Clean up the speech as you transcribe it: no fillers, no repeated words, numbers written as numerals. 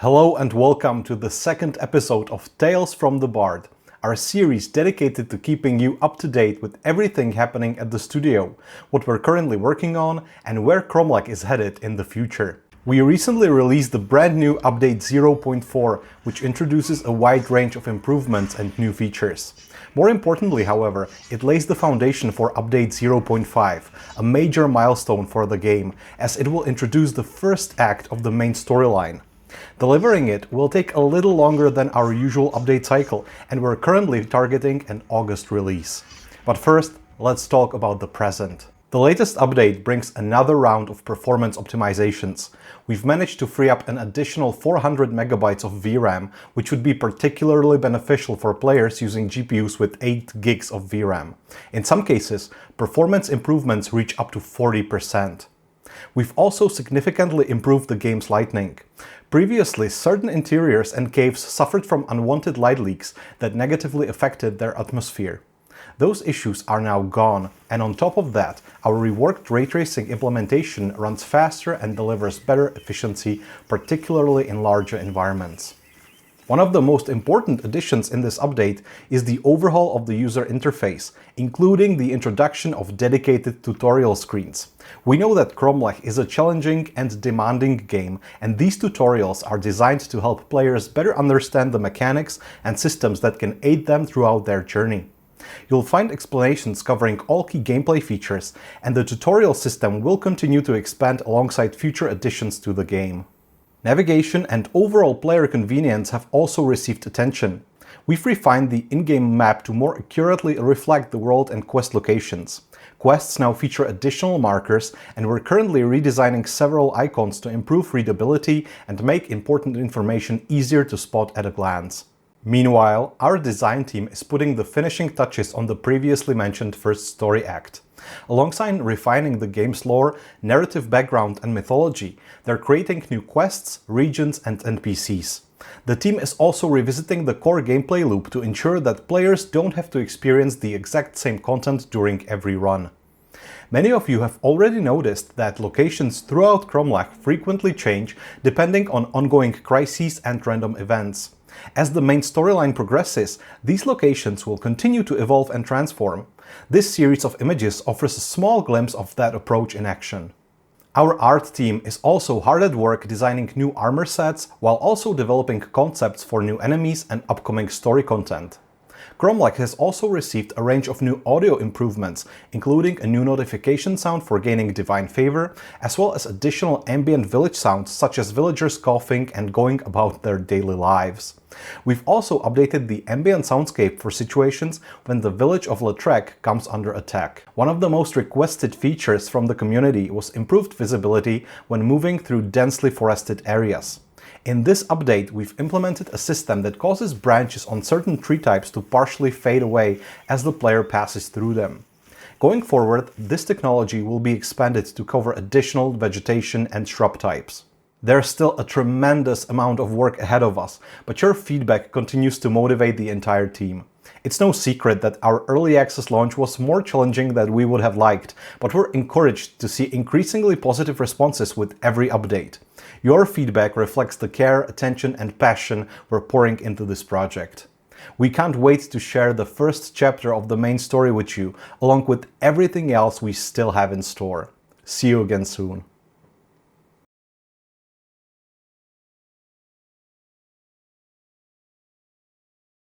Hello and welcome to the second episode of Tales from the Bard, our series dedicated to keeping you up to date with everything happening at the studio, what we're currently working on, and where Cromlech is headed in the future. We recently released the brand new update 0.4, which introduces a wide range of improvements and new features. More importantly, however, it lays the foundation for update 0.5, a major milestone for the game, as it will introduce the first act of the main storyline. Delivering it will take a little longer than our usual update cycle, and we're currently targeting an August release. But first, let's talk about the present. The latest update brings another round of performance optimizations. We've managed to free up an additional 400 megabytes of VRAM, which would be particularly beneficial for players using GPUs with 8 gigs of VRAM. In some cases, performance improvements reach up to 40%. We've also significantly improved the game's lighting. Previously, certain interiors and caves suffered from unwanted light leaks that negatively affected their atmosphere. Those issues are now gone, and on top of that, our reworked ray tracing implementation runs faster and delivers better efficiency, particularly in larger environments. One of the most important additions in this update is the overhaul of the user interface, including the introduction of dedicated tutorial screens. We know that Cromlech is a challenging and demanding game, and these tutorials are designed to help players better understand the mechanics and systems that can aid them throughout their journey. You'll find explanations covering all key gameplay features, and the tutorial system will continue to expand alongside future additions to the game. Navigation and overall player convenience have also received attention. We've refined the in-game map to more accurately reflect the world and quest locations. Quests now feature additional markers, and we're currently redesigning several icons to improve readability and make important information easier to spot at a glance. Meanwhile, our design team is putting the finishing touches on the previously mentioned first story act. Alongside refining the game's lore, narrative background and mythology, they're creating new quests, regions and NPCs. The team is also revisiting the core gameplay loop to ensure that players don't have to experience the exact same content during every run. Many of you have already noticed that locations throughout Cromlech frequently change depending on ongoing crises and random events. As the main storyline progresses, these locations will continue to evolve and transform. This series of images offers a small glimpse of that approach in action. Our art team is also hard at work designing new armor sets while also developing concepts for new enemies and upcoming story content. Cromlech has also received a range of new audio improvements, including a new notification sound for gaining divine favor, as well as additional ambient village sounds such as villagers coughing and going about their daily lives. We've also updated the ambient soundscape for situations when the village of Lautrec comes under attack. One of the most requested features from the community was improved visibility when moving through densely forested areas. In this update, we've implemented a system that causes branches on certain tree types to partially fade away as the player passes through them. Going forward, this technology will be expanded to cover additional vegetation and shrub types. There's still a tremendous amount of work ahead of us, but your feedback continues to motivate the entire team. It's no secret that our early access launch was more challenging than we would have liked, but we're encouraged to see increasingly positive responses with every update. Your feedback reflects the care, attention and passion we're pouring into this project. We can't wait to share the first chapter of the main story with you, along with everything else we still have in store. See you again soon.